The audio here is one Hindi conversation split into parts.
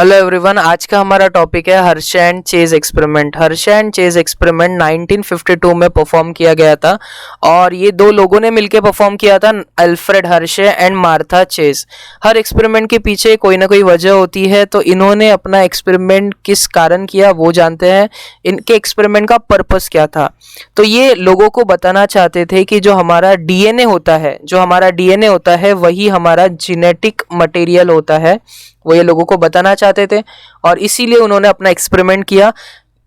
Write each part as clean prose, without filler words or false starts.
हेलो एवरीवन, आज का हमारा टॉपिक है Hershey and chase experiment. Hershey and chase experiment 1952 में परफॉर्म किया गया था और ये दो लोगों ने मिलकर परफॉर्म किया था, Alfred Hershey and Martha chase. Her experiment के पीछे कोई ना कोई वजह होती है, तो इन्होंने अपना एक्सपेरिमेंट किस कारण किया वो जानते हैं। इनके एक्सपेरिमेंट का पर्पस क्या था? तो ये लोगों को बताना चाहते थे कि जो हमारा डीएनए होता है वही हमारा जेनेटिक मटेरियल होता है, वो ये लोगों को बताना चाहते थे और इसीलिए उन्होंने अपना एक्सपेरिमेंट किया।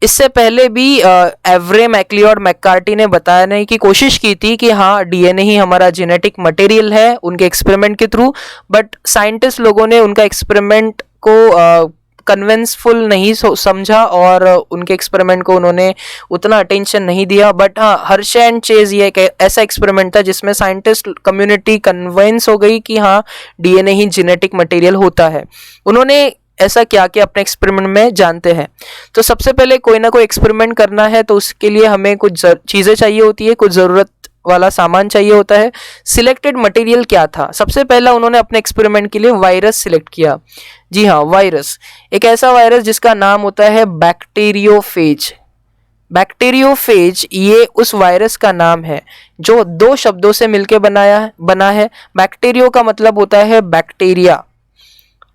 इससे पहले भी एवरे मैकली और मैककार्टी ने बताने की कोशिश की थी कि हाँ, डीएनए ही हमारा जेनेटिक मटेरियल है उनके एक्सपेरिमेंट के थ्रू, बट साइंटिस्ट लोगों ने उनका एक्सपेरिमेंट को कन्विंसफुल नहीं समझा और उनके एक्सपेरिमेंट को उन्होंने उतना अटेंशन नहीं दिया। बट हाँ, हर्शे एंड चेज ये एक ऐसा एक्सपेरिमेंट था जिसमें साइंटिस्ट कम्युनिटी कन्विंस हो गई कि हाँ, डीएनए ही जेनेटिक मटेरियल होता है। उन्होंने ऐसा क्या कि अपने एक्सपेरिमेंट में जानते हैं। तो सबसे पहले कोई ना कोई एक्सपेरिमेंट करना है तो उसके लिए हमें कुछ चीज़ें चाहिए होती है, कुछ ज़रूरत वाला सामान चाहिए होता है। सिलेक्टेड मटेरियल क्या था? सबसे पहला उन्होंने अपने एक्सपेरिमेंट के लिए वायरस सिलेक्ट किया। जी हाँ, वायरस, एक ऐसा वायरस जिसका नाम होता है बैक्टीरियोफेज। बैक्टीरियोफेज ये उस वायरस का नाम है जो दो शब्दों से मिलकर बना है। बैक्टीरियो का मतलब होता है बैक्टीरिया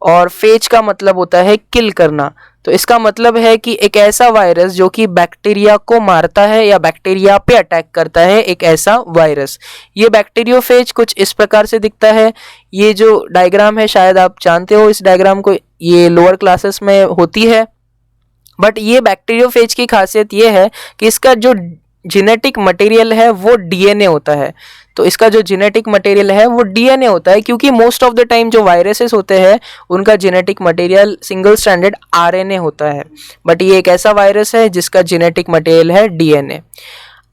और फेज का मतलब होता है किल करना। तो इसका मतलब है कि एक ऐसा वायरस जो कि बैक्टीरिया को मारता है या बैक्टीरिया पे अटैक करता है, एक ऐसा वायरस। ये बैक्टीरियोफेज कुछ इस प्रकार से दिखता है। ये जो डायग्राम है शायद आप जानते हो इस डायग्राम को, ये लोअर क्लासेस में होती है। बट ये बैक्टीरियोफेज की खासियत ये है कि इसका जो जेनेटिक मटेरियल है वो डीएनए होता है। तो इसका जो जेनेटिक मटेरियल है वो डीएनए होता है, क्योंकि मोस्ट ऑफ द टाइम जो वायरसेस होते हैं उनका genetic material single stranded RNA होता है, बट ये एक ऐसा वायरस है जिसका जेनेटिक मटेरियल है डीएनए।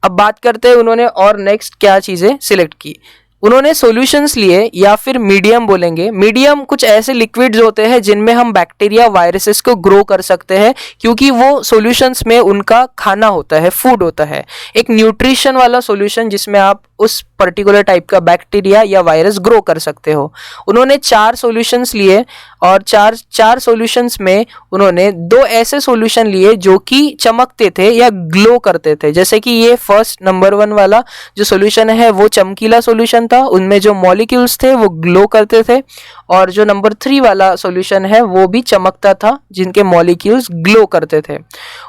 अब बात करते हैं उन्होंने और नेक्स्ट क्या चीज़ें सिलेक्ट की। उन्होंने सॉल्यूशंस लिए या फिर मीडियम बोलेंगे। मीडियम कुछ ऐसे लिक्विड्स होते हैं जिनमें हम बैक्टीरिया वायरसेस को ग्रो कर सकते हैं, क्योंकि वो सॉल्यूशंस में उनका खाना होता है, फूड होता है, एक न्यूट्रिशन वाला सॉल्यूशन जिसमें आप उस पर्टिकुलर टाइप का बैक्टीरिया या वायरस ग्रो कर सकते हो। उन्होंने 4 सॉल्यूशंस लिए और चार सॉल्यूशंस में उन्होंने 2 ऐसे सॉल्यूशन लिए जो कि चमकते थे या ग्लो करते थे। जैसे कि ये फर्स्ट नंबर 1 वाला जो सॉल्यूशन है वो चमकीला सॉल्यूशन था, उनमें जो मॉलिक्यूल्स थे वो ग्लो करते थे, और जो नंबर 3 वाला सॉल्यूशन है वो भी चमकता था, जिनके मॉलिक्यूल्स ग्लो करते थे।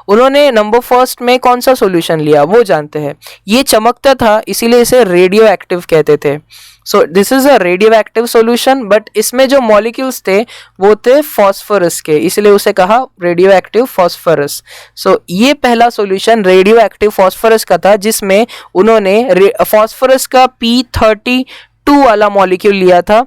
उन्होंने नंबर फर्स्ट में कौन सा सॉल्यूशन लिया वो जानते हैं। ये चमकता था इसीलिए इसे रेडियो एक्टिव कहते थे। So this is a radio active solution, but इसमें जो मॉलिक्यूल्स थे वो थे फॉस्फोरस के, इसलिए उसे कहा रेडियो एक्टिव फॉस्फोरस। सो ये पहला सॉल्यूशन रेडियो एक्टिव फॉस्फोरस का था, जिसमें उन्होंने फॉस्फोरस का P32 वाला मॉलिक्यूल लिया था।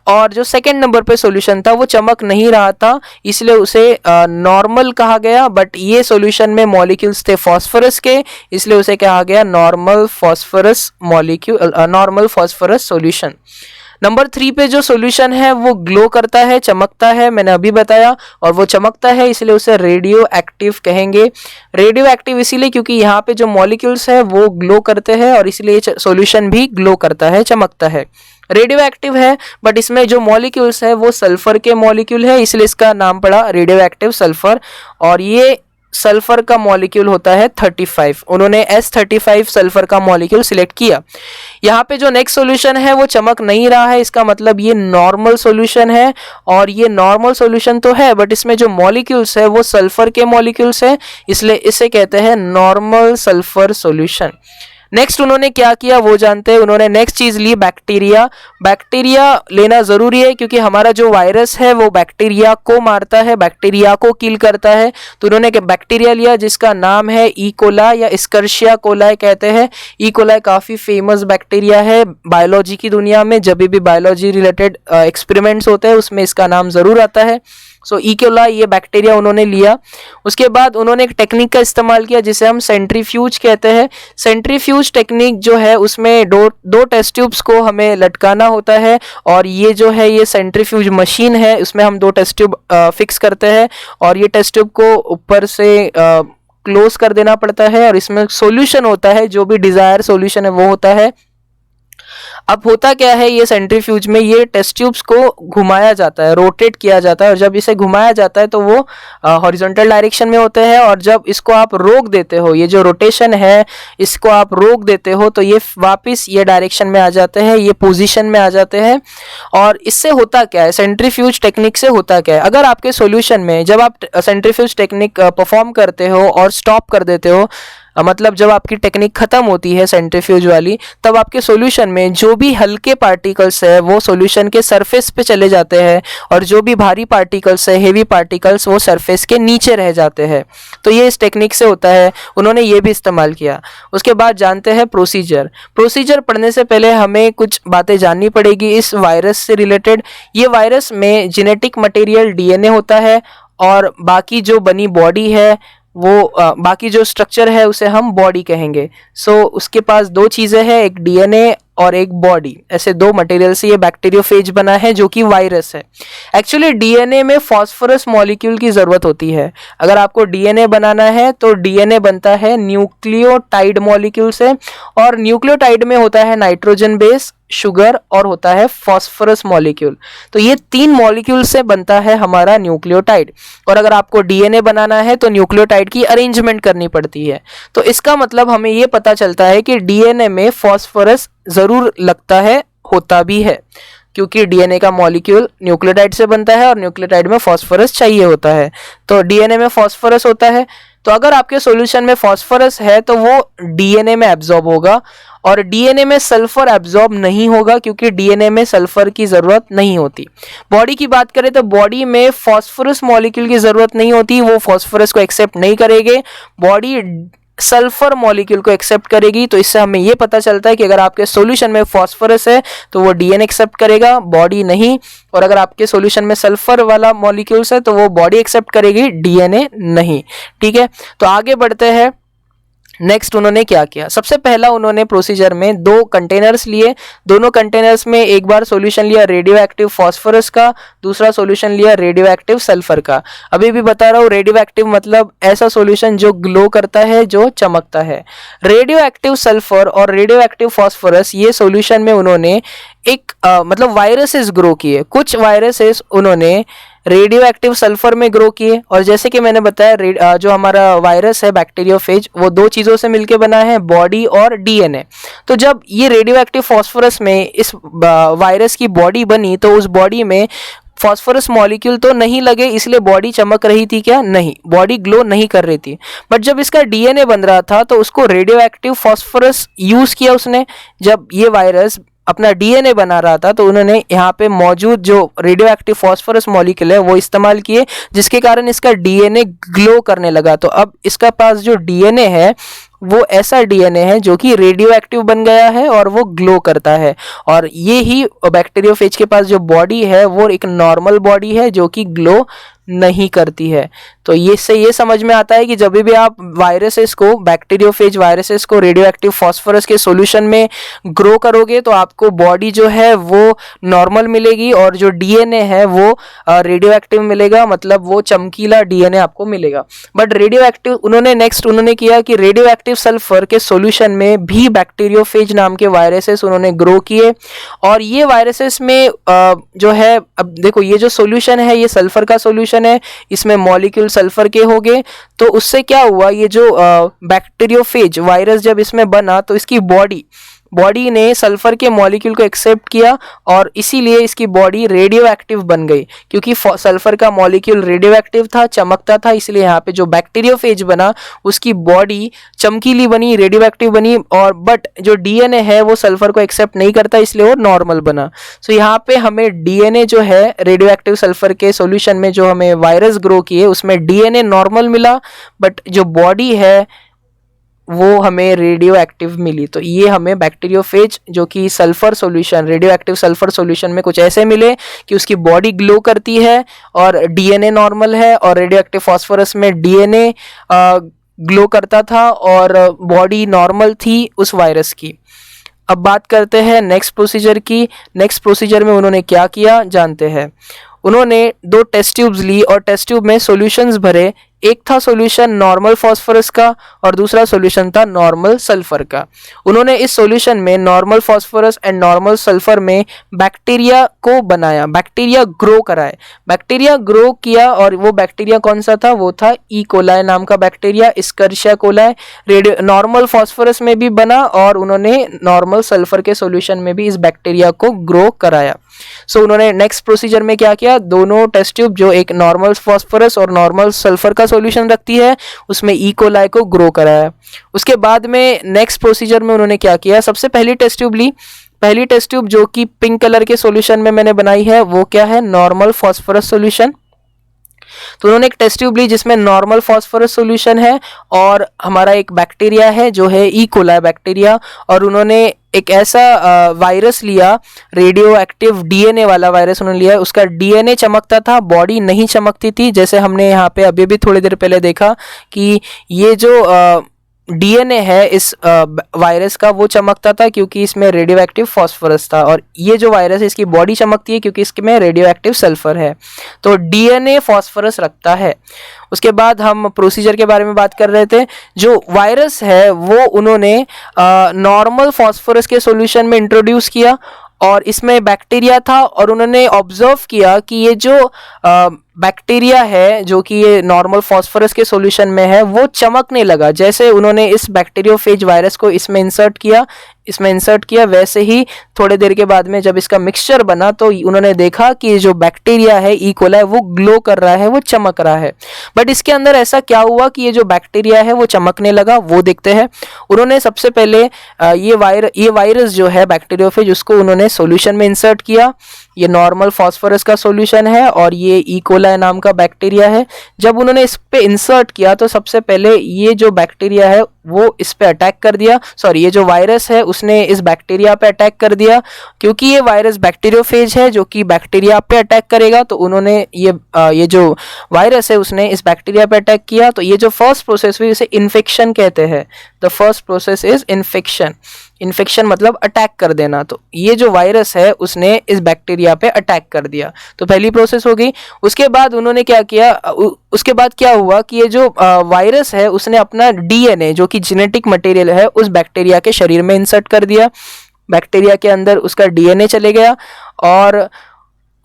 और जो सेकंड नंबर पे सॉल्यूशन था वो चमक नहीं रहा था, इसलिए उसे नॉर्मल कहा गया, बट ये सॉल्यूशन में मॉलिक्यूल्स थे फॉस्फोरस के, इसलिए उसे कहा गया normal phosphorus molecule, normal phosphorus solution. Number 3 पे जो सॉल्यूशन है वो ग्लो करता है, चमकता है, मैंने अभी बताया, और वो चमकता है इसलिए उसे रेडियो एक्टिव कहेंगे। रेडियो एक्टिव इसीलिए क्योंकि यहाँ पे जो मॉलिक्यूल्स है वो ग्लो करते हैं और इसलिए सॉल्यूशन भी ग्लो करता है, चमकता है। रेडियो एक्टिव है, बट इसमें जो मॉलिक्यूल्स है वो सल्फर के मॉलिक्यूल है, इसलिए इसका नाम पड़ा रेडियो एक्टिव सल्फर। और ये सल्फर का मॉलिक्यूल होता है 35। उन्होंने S35 सल्फर का मॉलिक्यूल सिलेक्ट किया। यहाँ पे जो नेक्स्ट सॉल्यूशन है वो चमक नहीं रहा है, इसका मतलब ये नॉर्मल सॉल्यूशन है, और ये नॉर्मल सॉल्यूशन तो है बट इसमें जो मॉलिक्यूल्स है वो सल्फर के मॉलिक्यूल्स है, इसलिए इसे कहते हैं नॉर्मल सल्फर सॉल्यूशन। नेक्स्ट उन्होंने क्या किया वो जानते हैं। उन्होंने नेक्स्ट चीज ली बैक्टीरिया। बैक्टीरिया लेना जरूरी है क्योंकि हमारा जो वायरस है वो बैक्टीरिया को मारता है, बैक्टीरिया को किल करता है। तो उन्होंने बैक्टीरिया लिया जिसका नाम है इकोलाई या इस्कर्शिया कोलाई कहते हैं। इकोलाई काफी फेमस बैक्टीरिया है बायोलॉजी की दुनिया में, जब भी बायोलॉजी रिलेटेड एक्सपेरिमेंट्स होते हैं उसमें इसका नाम जरूर आता है। सो इकोलाई ये बैक्टीरिया उन्होंने लिया। उसके बाद उन्होंने एक टेक्निक का इस्तेमाल किया जिसे हम सेंट्रीफ्यूज कहते हैं। सेंट्रीफ्यूज टेक्निक जो है उसमें दो टेस्ट ट्यूब्स को हमें लटकाना होता है, और ये जो है ये सेंट्रीफ्यूज मशीन है, उसमें हम 2 टेस्ट ट्यूब फिक्स करते हैं और ये टेस्ट ट्यूब को ऊपर से क्लोज कर देना पड़ता है, और इसमें सॉल्यूशन होता है, जो भी डिजायर सॉल्यूशन है वो होता है। अब होता क्या है, ये सेंट्रीफ्यूज में ये टेस्ट ट्यूब्स को घुमाया जाता है, रोटेट किया जाता है, और जब इसे घुमाया जाता है तो वो हॉरिजॉन्टल डायरेक्शन में होते हैं, और जब इसको आप रोक देते हो, ये जो रोटेशन है इसको आप रोक देते हो, तो ये वापस ये डायरेक्शन में आ जाते हैं, ये पोजीशन में आ जाते हैं। और इससे होता क्या है, सेंट्रीफ्यूज टेक्निक से होता क्या है, अगर आपके सॉल्यूशन में जब आप सेंट्रीफ्यूज टेक्निक परफॉर्म करते हो और स्टॉप कर देते हो, मतलब जब आपकी टेक्निक खत्म होती है सेंट्रीफ्यूज वाली, तब आपके सॉल्यूशन में जो भी हल्के पार्टिकल्स है वो सॉल्यूशन के सरफेस पे चले जाते हैं, और जो भी भारी पार्टिकल्स है, हेवी पार्टिकल्स, वो सरफेस के नीचे रह जाते हैं। तो ये इस टेक्निक से होता है, उन्होंने ये भी इस्तेमाल किया। उसके बाद जानते हैं प्रोसीजर। प्रोसीजर पढ़ने से पहले हमें कुछ बातें जाननी पड़ेगी इस वायरस से रिलेटेड। ये वायरस में जेनेटिक मटेरियल डीएनए होता है, और बाकी जो बनी बॉडी है वो बाकी जो स्ट्रक्चर है उसे हम बॉडी कहेंगे। सो उसके पास दो चीज़ें हैं, एक डीएनए और एक बॉडी, ऐसे दो मटेरियल से ये बैक्टीरियोफेज बना है जो कि वायरस है। एक्चुअली डीएनए में फॉस्फोरस मॉलिक्यूल की ज़रूरत होती है। अगर आपको डीएनए बनाना है तो डीएनए बनता है न्यूक्लियोटाइड मॉलिक्यूल से, और न्यूक्लियोटाइड में होता है नाइट्रोजन बेस, शुगर, और होता है फॉस्फोरस मॉलिक्यूल। तो ये तीन मॉलिक्यूल से बनता है हमारा न्यूक्लियोटाइड। और अगर आपको डीएनए बनाना है तो न्यूक्लियोटाइड की अरेंजमेंट करनी पड़ती है। तो इसका मतलब हमें ये पता चलता है कि डीएनए में फॉस्फोरस ज़रूर लगता है, होता भी है, क्योंकि डीएनए का मॉलिक्यूल न्यूक्लियोटाइड से बनता है और न्यूक्लियोटाइड में फॉस्फोरस चाहिए होता है। तो डीएनए में फॉस्फोरस होता है। तो अगर आपके सॉल्यूशन में फॉस्फोरस है तो वो डीएनए में एब्जॉर्ब होगा, और डीएनए में सल्फर एब्जॉर्ब नहीं होगा, क्योंकि डीएनए में सल्फर की ज़रूरत नहीं होती। बॉडी की बात करें तो बॉडी में फॉस्फोरस मॉलिक्यूल की ज़रूरत नहीं होती, वो फॉस्फोरस को एक्सेप्ट नहीं करेंगे, बॉडी सल्फर मॉलिक्यूल को एक्सेप्ट करेगी। तो इससे हमें ये पता चलता है कि अगर आपके सॉल्यूशन में फॉस्फोरस है तो वो डीएनए एक्सेप्ट करेगा, बॉडी नहीं। और अगर आपके सॉल्यूशन में सल्फर वाला मॉलिक्यूल्स है तो वो बॉडी एक्सेप्ट करेगी, डीएनए नहीं। ठीक है, तो आगे बढ़ते हैं। नेक्स्ट उन्होंने क्या किया, सबसे पहला उन्होंने प्रोसीजर में दो कंटेनर्स लिए, दोनों कंटेनर्स में एक बार सॉल्यूशन लिया रेडियो एक्टिव फॉस्फोरस का, दूसरा सॉल्यूशन लिया रेडियो एक्टिव सल्फर का। अभी भी बता रहा हूँ, रेडियो एक्टिव मतलब ऐसा सॉल्यूशन जो ग्लो करता है, जो चमकता है। रेडियो एक्टिव सल्फर और रेडियो एक्टिव फॉस्फोरस, ये सॉल्यूशन में उन्होंने एक मतलब वायरसेस ग्रो किए। कुछ वायरसेस उन्होंने रेडियो एक्टिव सल्फर में ग्रो किए, और जैसे कि मैंने बताया जो हमारा वायरस है बैक्टीरियोफेज, वो दो चीज़ों से मिलके बना है, बॉडी और डीएनए। तो जब ये रेडियो एक्टिव फॉस्फोरस में इस वायरस की बॉडी बनी तो उस बॉडी में फॉस्फोरस मॉलिक्यूल तो नहीं लगे, इसलिए बॉडी चमक रही थी क्या? नहीं, बॉडी ग्लो नहीं कर रही थी। बट जब इसका डीएनए बन रहा था तो उसको रेडियो एक्टिव फॉस्फोरस यूज़ किया उसने। जब ये वायरस अपना डीएनए बना रहा था तो उन्होंने यहाँ पे मौजूद जो रेडियो एक्टिव फॉस्फोरस मॉलिक्यूल है वो इस्तेमाल किए, जिसके कारण इसका डीएनए ग्लो करने लगा। तो अब इसका पास जो डीएनए है वो ऐसा डीएनए है जो कि रेडियो एक्टिव बन गया है और वो ग्लो करता है। और ये ही बैक्टीरियोफेज के पास जो बॉडी है वो एक नॉर्मल बॉडी है जो कि ग्लो नहीं करती है। तो ये से ये समझ में आता है कि जब भी आप वायरसेस को, बैक्टीरियोफेज वायरसेस को रेडियो एक्टिव फॉस्फोरस के सॉल्यूशन में ग्रो करोगे तो आपको बॉडी जो है वो नॉर्मल मिलेगी, और जो डीएनए है वो रेडियो एक्टिव मिलेगा, मतलब वो चमकीला डीएनए आपको मिलेगा। बट रेडियो एक्टिव उन्होंने किया कि रेडियो एक्टिव सल्फर के सॉल्यूशन में भी बैक्टीरियोफेज नाम के वायरसेस उन्होंने ग्रो किए, और ये वायरसेस में जो है, अब देखो ये जो सॉल्यूशन है ये सल्फर का सॉल्यूशन है, इसमें मॉलिक्यूल सल्फर के हो गए। तो उससे क्या हुआ, ये जो बैक्टीरियोफेज वायरस जब इसमें बना तो इसकी बॉडी ने सल्फर के मॉलिक्यूल को एक्सेप्ट किया, और इसीलिए इसकी बॉडी रेडियो एक्टिव बन गई। क्योंकि सल्फर का मॉलिक्यूल रेडियो एक्टिव था, चमकता था, इसलिए यहाँ पे जो बैक्टीरियोफेज बना उसकी बॉडी चमकीली बनी, रेडियो एक्टिव बनी। और बट जो डीएनए है वो सल्फर को एक्सेप्ट नहीं करता, इसलिए वो नॉर्मल बना। सो यहाँ पे हमें डीएनए जो है रेडियो एक्टिव सल्फर के सॉल्यूशन में जो हमें वायरस ग्रो किए उसमें डीएनए नॉर्मल मिला, बट जो बॉडी है वो हमें रेडियो एक्टिव मिली। तो ये हमें बैक्टीरियोफेज जो कि sulphur solution, radio active sulphur solution में कुछ ऐसे मिले कि उसकी बॉडी ग्लो करती है और डीएनए नॉर्मल है, और रेडियो एक्टिव फॉस्फोरस में डीएनए ग्लो करता था और बॉडी नॉर्मल थी उस वायरस की। अब बात करते हैं नेक्स्ट प्रोसीजर की। नेक्स्ट प्रोसीजर में उन्होंने क्या किया जानते हैं। उन्होंने दो टेस्ट ट्यूब्स ली और टेस्ट ट्यूब में सॉल्यूशंस भरे। एक था सॉल्यूशन नॉर्मल फास्फोरस का और दूसरा सॉल्यूशन था नॉर्मल सल्फर का। उन्होंने इस सॉल्यूशन में normal phosphorus and normal sulphur में बैक्टीरिया को बनाया, बैक्टीरिया ग्रो कराए, बैक्टीरिया ग्रो किया। और वो बैक्टीरिया कौन सा था? वो था ई कोलाई नाम का bacteria, Escherichia coli. Radio normal phosphorus में भी बना और उन्होंने नॉर्मल सल्फर के सॉल्यूशन में भी इस बैक्टीरिया को ग्रो कराया। सो उन्होंने नेक्स्ट प्रोसीजर में क्या किया, दोनों टेस्ट ट्यूब जो एक नॉर्मल फास्फोरस और नॉर्मल सल्फर का सॉल्यूशन रखती है उसमें ई कोलाई को ग्रो कराया। उसके बाद में नेक्स्ट प्रोसीजर में उन्होंने क्या किया, सबसे पहली टेस्ट ट्यूब ली। पहली टेस्ट ट्यूब जो कि पिंक कलर के सॉल्यूशन में मैंने बनाई है वो क्या है, नॉर्मल फास्फोरस सॉल्यूशन। तो उन्होंने एक टेस्ट ट्यूब ली जिसमें नॉर्मल फास्फोरस सॉल्यूशन है और हमारा एक बैक्टीरिया है जो है ई कोलाई बैक्टीरिया। और उन्होंने एक ऐसा वायरस लिया, रेडियो एक्टिव डीएनए वाला वायरस उन्होंने लिया। उसका डीएनए चमकता था, बॉडी नहीं चमकती थी। जैसे हमने यहाँ पे अभी भी थोड़ी देर पहले देखा कि ये जो डीएनए है इस वायरस का वो चमकता था क्योंकि इसमें रेडियो एक्टिव फास्फोरस था। और ये जो वायरस है इसकी बॉडी चमकती है क्योंकि इसमें रेडियो एक्टिव सल्फर है। तो डीएनए फास्फोरस रखता है। उसके बाद हम प्रोसीजर के बारे में बात कर रहे थे। जो वायरस है वो उन्होंने नॉर्मल फास्फोरस के सॉल्यूशन में इंट्रोड्यूस किया और इसमें बैक्टीरिया था और उन्होंने ऑब्जर्व किया कि ये जो बैक्टीरिया है जो कि ये नॉर्मल फास्फोरस के सॉल्यूशन में है वो चमकने लगा। जैसे उन्होंने इस बैक्टीरियोफेज वायरस को इसमें इंसर्ट किया वैसे ही थोड़ी देर के बाद में जब इसका मिक्सचर बना तो उन्होंने देखा कि जो बैक्टीरिया है ई कोलाई वो ग्लो कर रहा है, वो चमक रहा है। बट इसके अंदर ऐसा क्या हुआ कि ये जो बैक्टीरिया है वो चमकने लगा, वो देखते हैं। उन्होंने सबसे पहले ये वायरस जो है बैक्टीरियोफेज उसको उन्होंने सॉल्यूशन में इंसर्ट किया। ये नॉर्मल फास्फोरस का सॉल्यूशन है और ये ई कोलाई नाम का बैक्टीरिया है। जब उन्होंने इस पे इंसर्ट किया तो सबसे पहले ये जो बैक्टीरिया है वो इस पे अटैक कर दिया, ये जो वायरस है उसने इस बैक्टीरिया पे अटैक कर दिया। क्योंकि ये वायरस बैक्टीरियोफेज है जो कि बैक्टीरिया पे अटैक करेगा तो उन्होंने ये जो वायरस है उसने इस बैक्टीरिया पे अटैक किया। तो ये जो फर्स्ट प्रोसेस हुई इसे इन्फेक्शन कहते हैं। The first process is infection. Infection मतलब अटैक कर देना। तो ये जो वायरस है उसने इस बैक्टीरिया पे अटैक कर दिया, तो पहली प्रोसेस हो गई। उसके बाद उन्होंने क्या किया, उसके बाद क्या हुआ कि ये जो वायरस है उसने अपना डीएनए जो कि जेनेटिक मटेरियल है उस बैक्टीरिया के शरीर में इंसर्ट कर दिया। बैक्टीरिया के अंदर उसका डीएनए चले गया और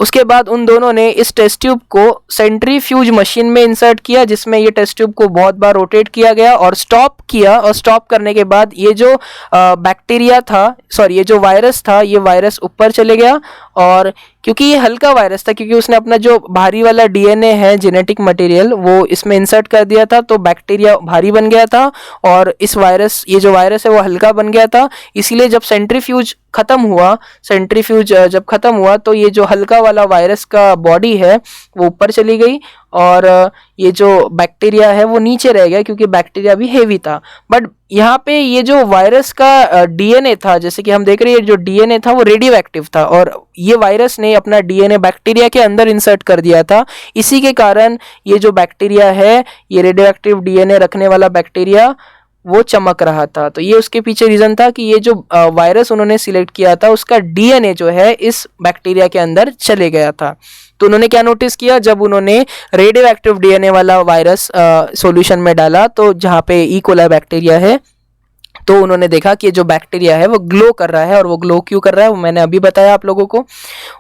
उसके बाद उन दोनों ने इस टेस्ट ट्यूब को सेंट्रीफ्यूज मशीन में इंसर्ट किया जिसमें ये टेस्ट ट्यूब को बहुत बार रोटेट किया गया और स्टॉप किया। और स्टॉप करने के बाद ये जो बैक्टीरिया था, ये जो वायरस था, ये वायरस ऊपर चले गया। और क्योंकि ये हल्का वायरस था, क्योंकि उसने अपना जो भारी वाला डीएनए है जेनेटिक मटेरियल वो इसमें इंसर्ट कर दिया था, तो बैक्टीरिया भारी बन गया था और ये जो वायरस है वो हल्का बन गया था। इसीलिए जब सेंट्रीफ्यूज जब खत्म हुआ तो ये जो हल्का वाला वायरस का बॉडी है वो ऊपर चली गई और ये जो बैक्टीरिया है वो नीचे रह गया क्योंकि बैक्टीरिया भी हेवी था। बट यहाँ पे ये जो वायरस का डीएनए था, जैसे कि हम देख रहे हैं जो डीएनए था वो रेडियो एक्टिव था और ये वायरस ने अपना डीएनए बैक्टीरिया के अंदर इंसर्ट कर दिया था। इसी के कारण ये जो बैक्टीरिया है, ये रेडियो एक्टिव डीएनए रखने वाला बैक्टीरिया वो चमक रहा था। तो ये उसके पीछे रीजन था कि ये जो वायरस उन्होंने सिलेक्ट किया था उसका डीएनए जो है इस बैक्टीरिया के अंदर चले गया था। तो उन्होंने क्या नोटिस किया, जब उन्होंने रेडियो एक्टिव डीएनए वाला वायरस सॉल्यूशन में डाला तो जहाँ पे ई कोलाई बैक्टीरिया है, तो उन्होंने देखा कि जो बैक्टीरिया है वो ग्लो कर रहा है। और वो ग्लो क्यों कर रहा है वो मैंने अभी बताया आप लोगों को।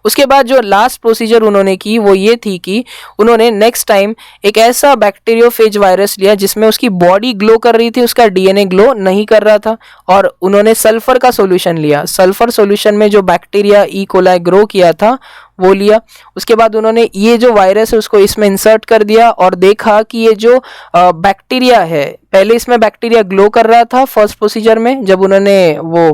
उसके बाद जो लास्ट प्रोसीजर उन्होंने की वो ये थी कि उन्होंने नेक्स्ट टाइम एक ऐसा बैक्टीरियोफेज वायरस लिया जिसमें उसकी बॉडी ग्लो कर रही थी, उसका डीएनए ग्लो नहीं कर रहा था, और उन्होंने सल्फर का सॉल्यूशन लिया। सल्फर सॉल्यूशन में जो बैक्टीरिया ई कोलाई ग्रो किया था वो लिया। उसके बाद उन्होंने ये जो वायरस है उसको इसमें इंसर्ट कर दिया और देखा कि ये जो बैक्टीरिया है, पहले इसमें बैक्टीरिया ग्लो कर रहा था फर्स्ट प्रोसीजर में जब उन्होंने वो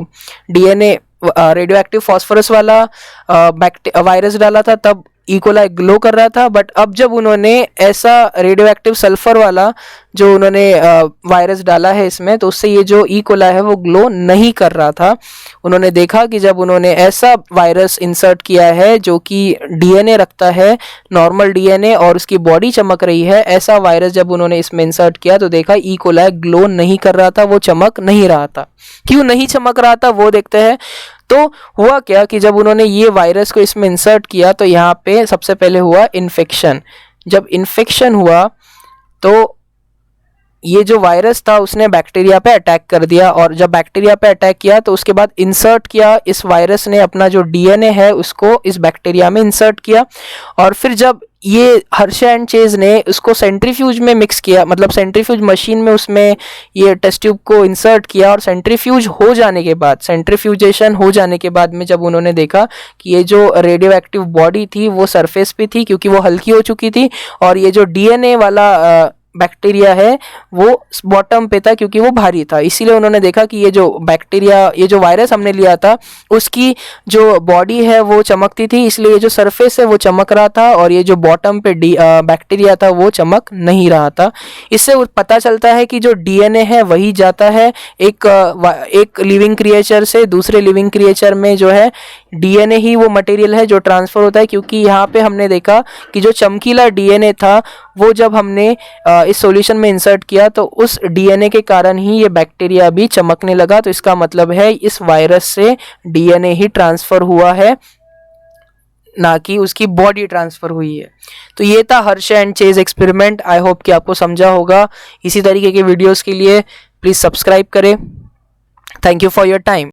डीएनए रेडियो एक्टिव फास्फोरस वाला वायरस डाला था तब ई कोलाई ग्लो कर रहा था। बट अब जब उन्होंने ऐसा रेडियो एक्टिव सल्फर वाला जो उन्होंने वायरस डाला है इसमें, तो उससे ये जो ई कोलाई है वो ग्लो नहीं कर रहा था। उन्होंने देखा कि जब उन्होंने ऐसा वायरस इंसर्ट किया है जो कि डीएनए रखता है, नॉर्मल डीएनए, और उसकी बॉडी चमक रही है, ऐसा वायरस जब उन्होंने इसमें इंसर्ट किया तो देखा ई कोलाई ग्लो नहीं कर रहा था, वो चमक नहीं रहा था। क्यों नहीं चमक रहा था वो देखते हैं। तो हुआ क्या कि जब उन्होंने ये वायरस को इसमें इंसर्ट किया तो यहाँ पे सबसे पहले हुआ इन्फेक्शन। जब इन्फेक्शन हुआ तो ये जो वायरस था उसने बैक्टीरिया पे अटैक कर दिया, और जब बैक्टीरिया पे अटैक किया तो उसके बाद इंसर्ट किया, इस वायरस ने अपना जो डीएनए है उसको इस बैक्टीरिया में इंसर्ट किया। और फिर जब ये हर्शे एंड चेज ने उसको सेंट्रीफ्यूज में मिक्स किया, मतलब सेंट्रीफ्यूज मशीन में उसमें ये टेस्ट ट्यूब को इंसर्ट किया, और सेंट्रीफ्यूज हो जाने के बाद, सेंट्रीफ्यूजेशन हो जाने के बाद में जब उन्होंने देखा कि ये जो रेडियो एक्टिव बॉडी थी वो सरफेस पे थी क्योंकि वो हल्की हो चुकी थी, और ये जो डीएनए वाला बैक्टीरिया है वो बॉटम पे था क्योंकि वो भारी था। इसीलिए उन्होंने देखा कि ये जो बैक्टीरिया, ये जो वायरस हमने लिया था उसकी जो बॉडी है वो चमकती थी, इसलिए ये जो सरफेस है वो चमक रहा था, और ये जो बॉटम पे बैक्टीरिया था वो चमक नहीं रहा था। इससे पता चलता है कि जो डीएनए है वही जाता है एक लिविंग क्रिएचर से दूसरे लिविंग क्रिएचर में, जो है डीएनए ही वो मटेरियल है जो ट्रांसफ़र होता है। क्योंकि यहाँ पे हमने देखा कि जो चमकीला डीएनए था वो जब हमने इस सॉल्यूशन में इंसर्ट किया तो उस डीएनए के कारण ही ये बैक्टीरिया भी चमकने लगा। तो इसका मतलब है इस वायरस से डीएनए ही ट्रांसफ़र हुआ है, ना कि उसकी बॉडी ट्रांसफ़र हुई है। तो ये था Hershey and chase experiment. I hope कि आपको समझा होगा। इसी तरीके के वीडियोस के लिए प्लीज़ सब्सक्राइब करें। Thank you for your time.